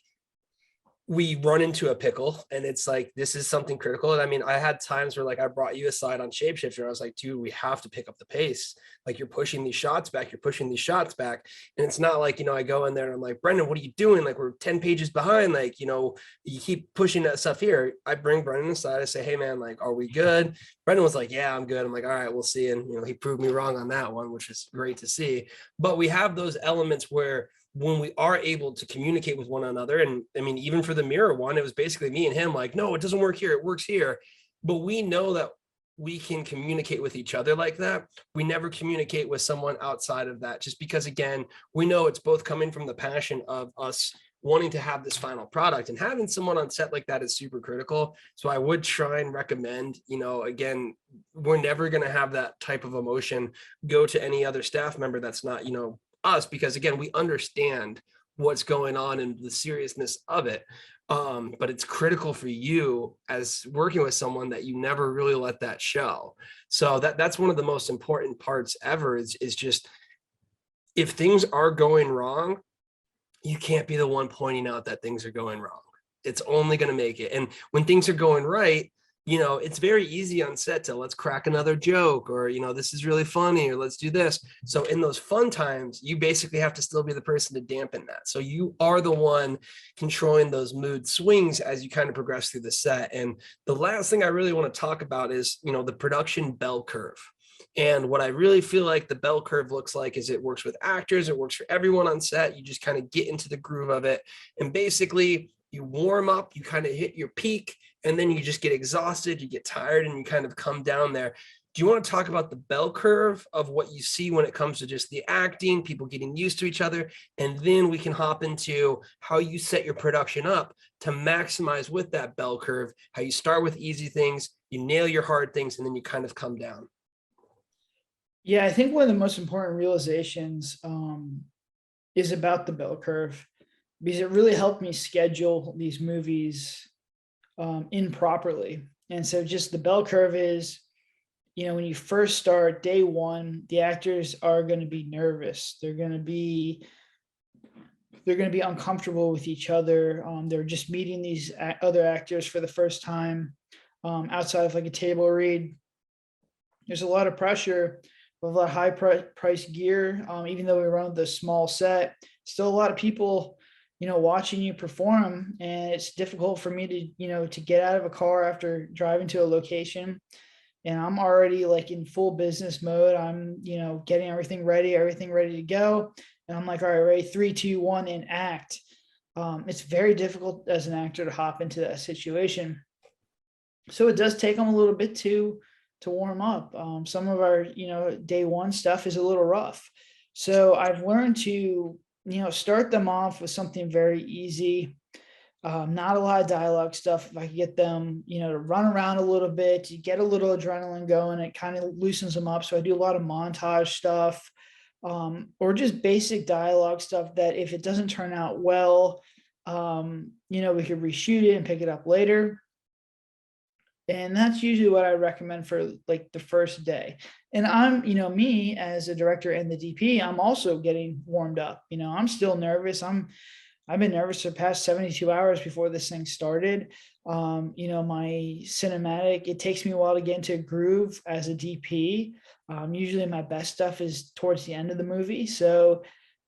we run into a pickle and it's like, this is something critical. And I mean, I had times where like I brought you aside on Shapeshifter. I was like, dude, we have to pick up the pace. Like you're pushing these shots back, you're pushing these shots back. And it's not like, I go in there and I'm like, Brendan, what are you doing? Like we're 10 pages behind. Like, you keep pushing that stuff here. I bring Brendan aside. I say, hey man, like, are we good? Brendan was like, yeah, I'm good. I'm like, all right, we'll see. And, he proved me wrong on that one, which is great to see. But we have those elements where when we are able to communicate with one another, and I mean, even for the mirror one, it was basically me and him like, no, it doesn't work here, it works here. But we know that we can communicate with each other like that. We never communicate with someone outside of that, just because, again, we know it's both coming from the passion of us wanting to have this final product, and having someone on set like that is super critical. So I would try and recommend, again, we're never going to have that type of emotion go to any other staff member that's not, us, because again, we understand what's going on and the seriousness of it. But it's critical for you as working with someone that you never really let that show. So that's one of the most important parts ever is just, if things are going wrong, you can't be the one pointing out that things are going wrong. It's only going to make it. And when things are going right, it's very easy on set to let's crack another joke, or, this is really funny, or let's do this. So in those fun times, you basically have to still be the person to dampen that. So you are the one controlling those mood swings as you kind of progress through the set. And the last thing I really want to talk about is, the production bell curve. And what I really feel like the bell curve looks like is it works with actors, it works for everyone on set. You just kind of get into the groove of it. And basically, you warm up, you kind of hit your peak, and then you just get exhausted, you get tired, and you kind of come down there. Do you want to talk about the bell curve of what you see when it comes to just the acting, people getting used to each other? And then we can hop into how you set your production up to maximize with that bell curve, how you start with easy things, you nail your hard things, and then you kind of come down.
Yeah, I think one of the most important realizations is about the bell curve, because it really helped me schedule these movies in properly. And so just the bell curve is, when you first start day one, the actors are going to be nervous. They're going to be uncomfortable with each other. They're just meeting these other actors for the first time outside of like a table read. There's a lot of pressure with a lot of high price gear. Even though we run the small set, still a lot of people, watching you perform, and it's difficult for me to get out of a car after driving to a location. And I'm already like in full business mode. I'm, getting everything ready to go. And I'm like, all right, ready, 3, 2, 1, and act. It's very difficult as an actor to hop into that situation. So it does take them a little bit to warm up. Some of our, day one stuff is a little rough. So I've learned to, start them off with something very easy. Not a lot of dialogue stuff. If I could get them, to run around a little bit, to get a little adrenaline going, it kind of loosens them up. So I do a lot of montage stuff, or just basic dialogue stuff that if it doesn't turn out well, we could reshoot it and pick it up later. And that's usually what I recommend for like the first day. And I'm, me as a director and the DP, I'm also getting warmed up. I'm still nervous. I've been nervous for the past 72 hours before this thing started. My cinematic, it takes me a while to get into a groove as a DP. Usually my best stuff is towards the end of the movie. So,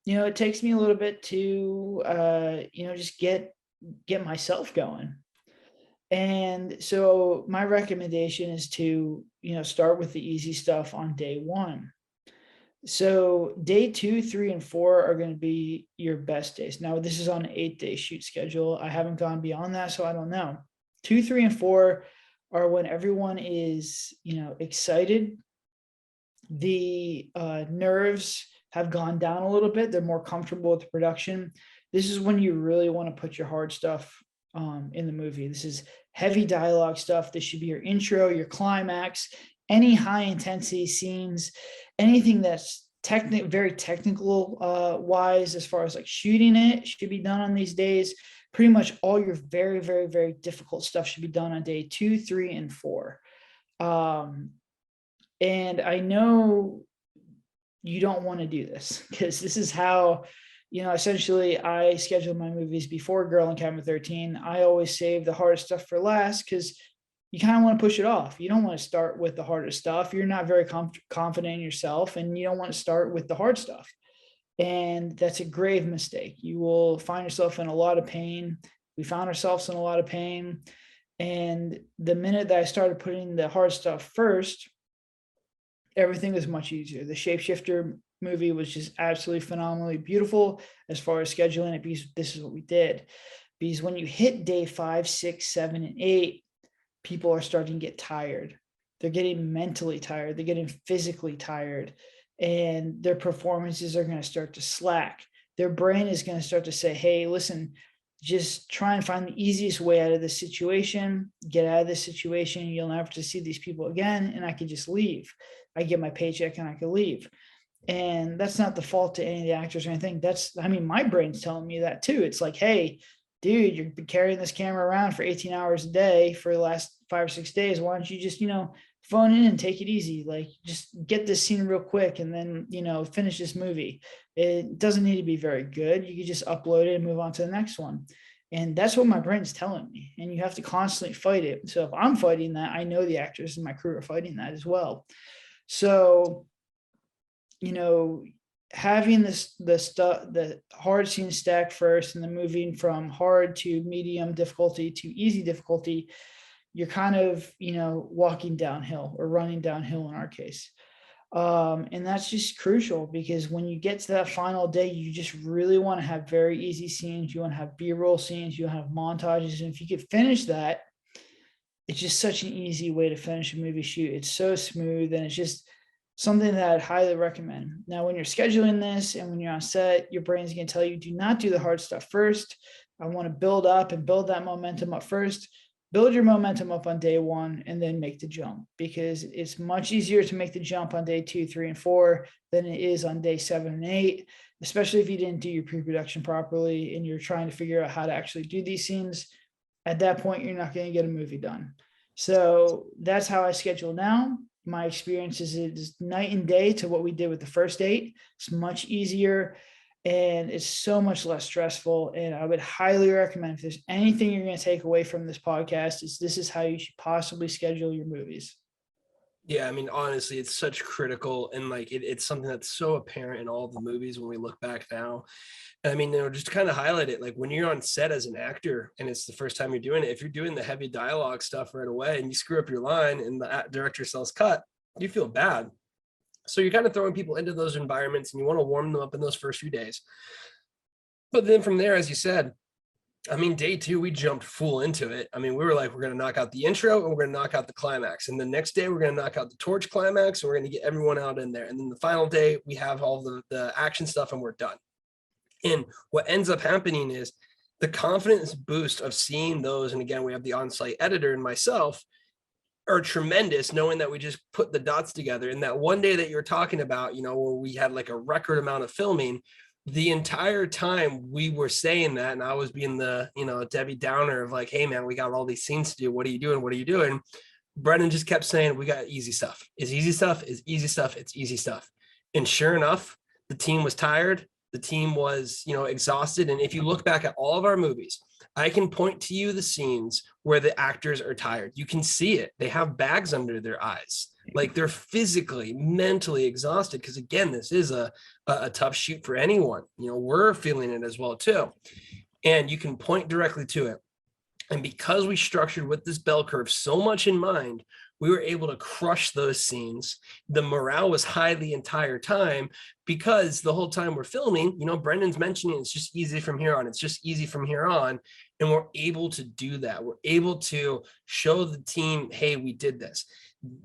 it takes me a little bit to, just get myself going. And so my recommendation is to, start with the easy stuff on day one. So day 2, 3, and 4 are going to be your best days. Now, this is on an 8-day shoot schedule. I haven't gone beyond that, so I don't know. 2, 3, and 4 are when everyone is, excited. The nerves have gone down a little bit. They're more comfortable with the production. This is when you really want to put your hard stuff in the movie. This is heavy dialogue stuff. This should be your intro, your climax, any high intensity scenes, anything that's very technical wise, as far as like shooting it, should be done on these days. Pretty much all your very, very, very difficult stuff should be done on day 2, 3, and 4. And I know you don't want to do this, because this is how, essentially I schedule my movies before Girl on Camera 13. I always save the hardest stuff for last, because you kind of want to push it off. You don't want to start with the hardest stuff. You're not very confident in yourself, and you don't want to start with the hard stuff. And that's a grave mistake. You will find yourself in a lot of pain. We found ourselves in a lot of pain. And the minute that I started putting the hard stuff first, everything was much easier. The Shapeshifter movie was just absolutely phenomenally beautiful as far as scheduling it, because this is what we did. Because when you hit day 5, 6, 7, and 8, people are starting to get tired. They're getting mentally tired. They're getting physically tired, and their performances are going to start to slack. Their brain is going to start to say, hey, listen, just try and find the easiest way out of this situation, get out of this situation. You'll never have to see these people again, and I can just leave. I get my paycheck and I can leave. And that's not the fault to any of the actors or anything. My brain's telling me that too. It's like, hey, dude, you've been carrying this camera around for 18 hours a day for the last 5 or 6 days. Why don't you just, phone in and take it easy? Like, just get this scene real quick and then, finish this movie. It doesn't need to be very good. You can just upload it and move on to the next one. And that's what my brain's telling me. And you have to constantly fight it. So if I'm fighting that, I know the actors in my crew are fighting that as well. So, having the hard scene stacked first, and then moving from hard to medium difficulty to easy difficulty, you're kind of, walking downhill, or running downhill in our case. And that's just crucial, because when you get to that final day, you just really want to have very easy scenes. You want to have B-roll scenes, you want to have montages. And if you could finish that, it's just such an easy way to finish a movie shoot. It's so smooth, and it's just something that I'd highly recommend. Now, when you're scheduling this and when you're on set, your brain's going to tell you, do not do the hard stuff first. I want to build up and build that momentum up first. Build your momentum up on day one and then make the jump, because it's much easier to make the jump on day 2, 3, and 4 than it is on day 7 and 8, especially if you didn't do your pre-production properly and you're trying to figure out how to actually do these scenes. At that point, you're not going to get a movie done. So that's how I schedule now. My experience is night and day to what we did with the first date. It's much easier and it's so much less stressful. And I would highly recommend, if there's anything you're going to take away from this podcast, is this is how you should possibly schedule your movies.
Yeah, I mean, honestly, it's such critical, and like it's something that's so apparent in all the movies when we look back now. And I mean, just to kind of highlight it, like when you're on set as an actor and it's the first time you're doing it, if you're doing the heavy dialogue stuff right away and you screw up your line and the director says cut, you feel bad. So you're kind of throwing people into those environments and you want to warm them up in those first few days. But then from there, as you said, I mean, day 2, we jumped full into it. I mean, we were like, we're going to knock out the intro and we're going to knock out the climax. And the next day, we're going to knock out the torch climax and we're going to get everyone out in there. And then the final day, we have all the action stuff and we're done. And what ends up happening is the confidence boost of seeing those. And again, we have the on-site editor and myself are tremendous, knowing that we just put the dots together. And that one day that you're talking about, where we had like a record amount of filming, the entire time we were saying that, and I was being the, Debbie Downer of like, hey man, we got all these scenes to do. What are you doing? What are you doing? Brendan just kept saying, we got easy stuff. It's easy stuff. It's easy stuff. It's easy stuff. And sure enough, the team was tired. The team was, exhausted. And if you look back at all of our movies, I can point to you the scenes where the actors are tired. You can see it. They have bags under their eyes. Like they're physically, mentally exhausted. Because again, this is a tough shoot for anyone. We're feeling it as well too. And you can point directly to it. And because we structured with this bell curve so much in mind, we were able to crush those scenes. The morale was high the entire time because the whole time we're filming, Brendan's mentioning it's just easy from here on. It's just easy from here on. And we're able to do that. We're able to show the team, hey, we did this.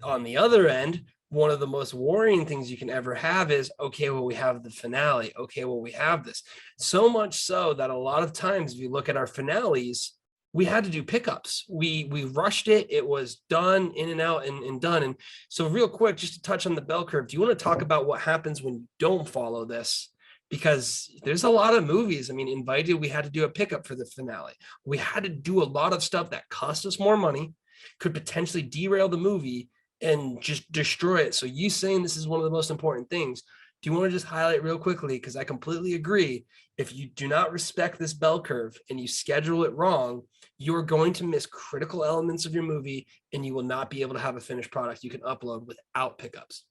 On the other end, one of the most worrying things you can ever have is, okay, well, we have the finale. Okay, well, we have this. So much so that a lot of times, if you look at our finales, we had to do pickups. We rushed it. It was done, in and out, and done. And so real quick, just to touch on the bell curve, do you want to talk about what happens when you don't follow this? Because there's a lot of movies. I mean, Invited, we had to do a pickup for the finale. We had to do a lot of stuff that cost us more money, could potentially derail the movie and just destroy it. So you saying this is one of the most important things. Do you want to just highlight real quickly? Because I completely agree. If you do not respect this bell curve and you schedule it wrong, you're going to miss critical elements of your movie and you will not be able to have a finished product you can upload without pickups.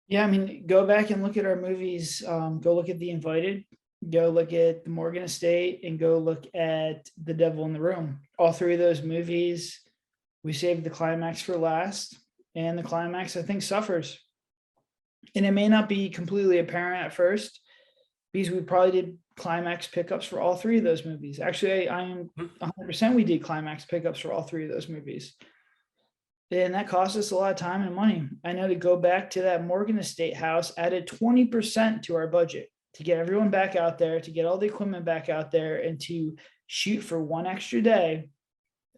Yeah, I mean, go back and look at our movies. Go look at The Invited, go look at The Morgan Estate, and go look at The Devil in the Room. All 3 of those movies, we saved the climax for last, and the climax, I think, suffers. And it may not be completely apparent at first, because we probably did climax pickups for all 3 of those movies. Actually, I am 100% we did climax pickups for all 3 of those movies. And that cost us a lot of time and money. I know to go back to that Morgan Estate house added 20% to our budget to get everyone back out there, to get all the equipment back out there, and to shoot for 1 extra day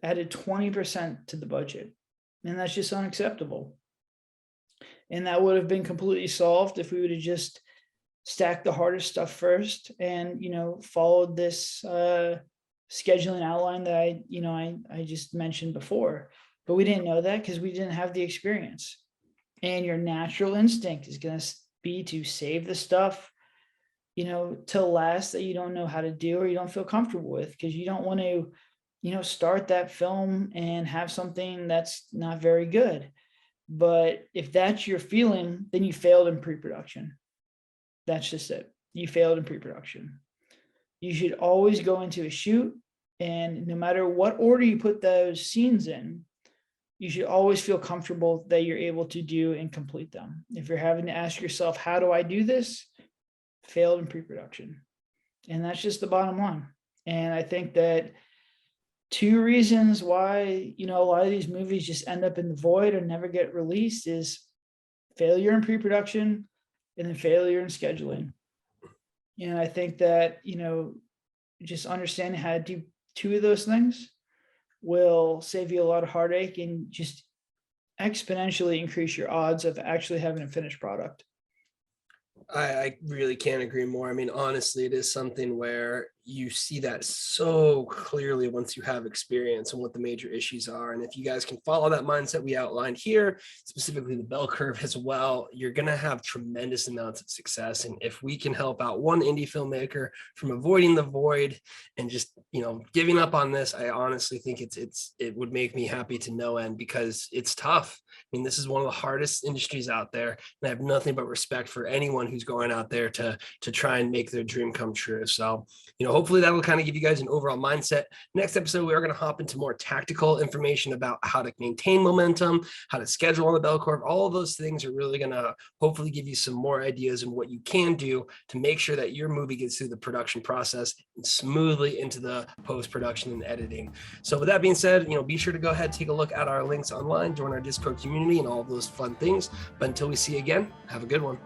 added 20% to the budget. And that's just unacceptable. And that would have been completely solved if we would have just stacked the hardest stuff first and, followed this scheduling outline that I just mentioned before. But we didn't know that because we didn't have the experience. And your natural instinct is going to be to save the stuff, till last that you don't know how to do or you don't feel comfortable with, because you don't want to, start that film and have something that's not very good. But if that's your feeling, then you failed in pre-production. That's just it. You failed in pre-production. You should always go into a shoot, and no matter what order you put those scenes in, you should always feel comfortable that you're able to do and complete them. If you're having to ask yourself, how do I do this? Failed in pre-production. And that's just the bottom line. And I think that two reasons why, a lot of these movies just end up in the void or never get released is failure in pre-production and then failure in scheduling. And I think that, just understanding how to do two of those things will save you a lot of heartache and just exponentially increase your odds of actually having a finished product.
I really can't agree more. I mean, honestly, it is something where you see that so clearly once you have experience and what the major issues are. And if you guys can follow that mindset we outlined here, specifically the bell curve as well, you're going to have tremendous amounts of success. And if we can help out one indie filmmaker from avoiding the void and just, giving up on this, I honestly think it would make me happy to no end, because it's tough. I mean, this is one of the hardest industries out there, and I have nothing but respect for anyone who's going out there to try and make their dream come true. So, hopefully that will kind of give you guys an overall mindset. Next episode, we are going to hop into more tactical information about how to maintain momentum, how to schedule on the bell curve. All of those things are really going to hopefully give you some more ideas on what you can do to make sure that your movie gets through the production process and smoothly into the post-production and editing. So with that being said, be sure to go ahead, take a look at our links online, join our Discord community and all of those fun things. But until we see you again, have a good one.